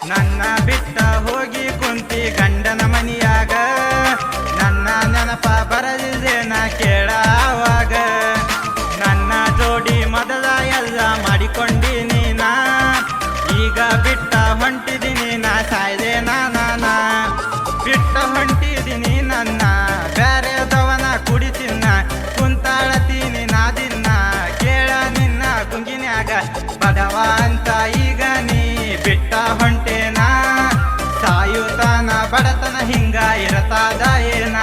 ನನ್ನ ಬಿಟ್ಟ ಹೋಗಿ ಕುಂತಿ ಗಂಡನ ಮನಿಯಾಗ, ನನ್ನ ನೆನಪ ಬರದಿದ್ದೇನ ಕೇಳಾವಾಗ. ನನ್ನ ಜೋಡಿ ಮೊದಲ ಎಲ್ಲ ಮಾಡಿಕೊಂಡಿನಿ ನಾ, ಈಗ ಬಿಟ್ಟ ಹೊಂಟಿದ್ದೀನಿ ನಾ ಸಾಯ್ದೆ ನಾನ. ಬಿಟ್ಟ ಹೊಂಟಿದ್ದೀನಿ ನನ್ನ ಬ್ಯಾರೆದವನ ಕುಡಿತಿನ್ನ, ಕುಂತಾಳತೀನಿ ನಾದಿನ್ನ ಕೇಳ ನಿನ್ನ ಗುಂಗಿನ್ಯಾಗ ಬಡವ ಅಂತ. ಈಗ ನೀ ಬಿಟ್ಟ ಹೊಂಟೇನ, ಸಾಯುತ್ತಾನ ಬಡತನ ಹಿಂಗ ಇರತಾದ ಏನ.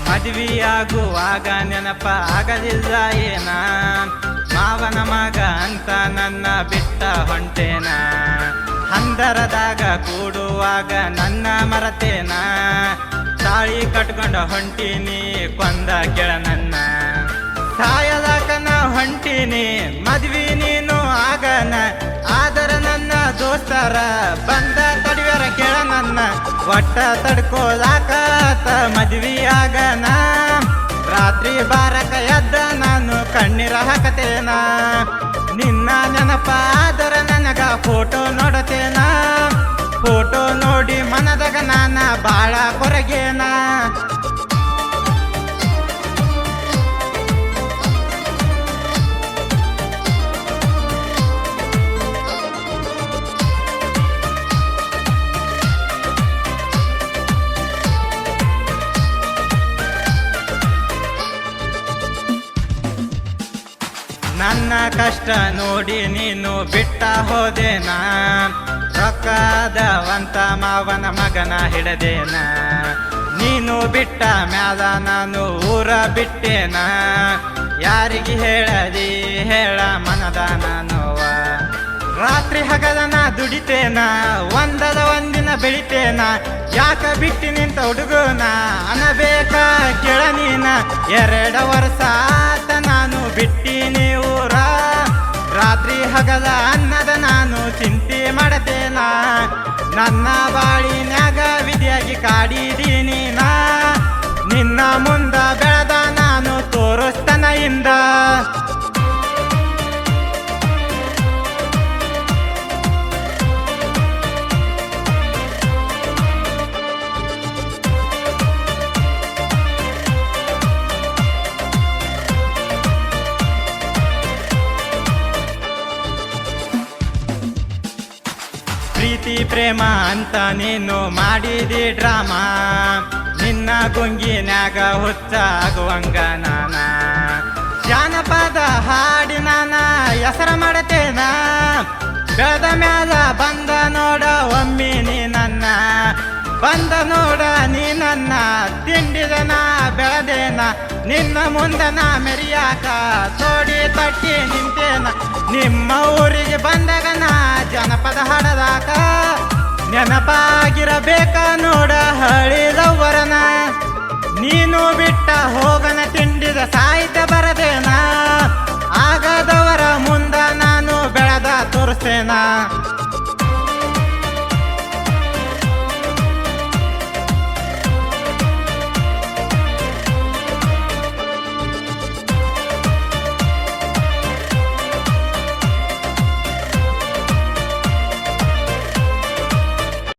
ಮದುವೆಯಾಗುವಾಗ ನೆನಪ ಆಗಲಿಲ್ಲ ಏನ, ಮಾವನ ಮಗ ಅಂತ ನನ್ನ ಬಿಟ್ಟ ಹೊಂಟೇನ. ಹಂದರದಾಗ ಕೂಡುವಾಗ ನನ್ನ ಮರತೇನ, ತಾಳಿ ಕಟ್ಕೊಂಡ ಹೊಂಟೀನಿ ಕೊಂದ ಕೆಳ ನನ್ನ. ಸಾಯಲಾಕನ ಹೊಂಟೀನಿ ಮದ್ವಿ ನೀನು ಆಗನ, ಆದರ ನನ್ನ ದೋಸ್ತರ ಬಂದ ತಡಿವರ ಕೆಳ ನನ್ನ. ಒಟ್ಟ ತಡ್ಕೋಲಾಕತ ಮದ್ವಿ ಆಗನ, ರಾತ್ರಿ ಬಾರಕ ಎದ್ದ ನಾನು ಕಣ್ಣೀರ ಹಾಕತೇನ. ನಿನ್ನ ನೆನಪ ಆದರ ನನಗ ಫೋಟೋ ನೋಡತೇನ, ಫೋಟೋ ನೋಡಿ ಮನದಾಗ ನಾನ ಬಾಳ ಕೊರಗೇನ. ನನ್ನ ಕಷ್ಟ ನೋಡಿ ನೀನು ಬಿಟ್ಟ ಹೋದೇನ, ರೊಕ್ಕದವಂತ ಮಾವನ ಮಗನ ಹಿಡದೇನ. ನೀನು ಬಿಟ್ಟ ಮ್ಯಾಲ ನಾನು ಊರ ಬಿಟ್ಟೇನ, ಯಾರಿಗೆ ಹೇಳದಿ ಹೇಳ ಮನದ ನಾನುವ. ರಾತ್ರಿ ಹಗಲನ ದುಡಿತೇನ, ಒಂದದ ಒಂದಿನ ಬೆಳಿತೇನ. ಯಾಕ ಬಿಟ್ಟಿ ನಿಂತ ಹುಡುಗನ ಅನಬೇಕ ಕೇಳ ನೀನ. 2 ವರ್ಷ ಆತ ನಾನು ಬಿಟ್ಟಿನಿ ಊರ, ರಾತ್ರಿ ಹಗಲ ಅನ್ನದ ನಾನು ಚಿಂತೆ ಮಾಡತೇನ. ನನ್ನ ಬಾಳಿನ್ಯಾಗ ವಿಧಿಯಾಗಿ ಕಾಡಿದೀನಿ ನಾ, ನಿನ್ನ ಮುಂದ ಬೆಳೆದ ನಾನು ತೋರಿಸ್ತನ ಇಂದ. ಪ್ರೀತಿ ಪ್ರೇಮ ಅಂತ ನೀನು ಮಾಡಿದಿ ಡ್ರಾಮಾ, ನಿನ್ನ ಗುಂಗಿನ್ಯಾಗ ಹುಚ್ಚ ಆಗುವಂಗ ನಾನ. ಜಾನಪದ ಹಾಡಿನಾನ ಹೆಸರ ಮಾಡತೇನ, ಬೆಳೆದ ಮ್ಯಾಲ ಬಂದ ನೋಡ ಒಮ್ಮಿ ನೀ ನನ್ನ. ಬಂದ ನೋಡ ನೀ ನನ್ನ ತಿಂಡಿದನ ಬೆಳೆದೇನ, ನಿನ್ನ ಮುಂದನ ಮೆರಿಯಾಕ ತೋಡಿ ತಟ್ಟಿ ನಿಂತೇನ. ನಿಮ್ಮ ಊರಿಗೆ ಬಂದಾಗ ನಾ ಜನಪದ ಹಾಡದಾಕ, ನೆನಪಾಗಿರಬೇಕ ನೋಡ ಹಳಿದವರನ. ನೀನು ಬಿಟ್ಟ ಹೋಗನ ತಿಂಡಿದ ಸಾಹಿತ್ಯ ಬರದೇನ,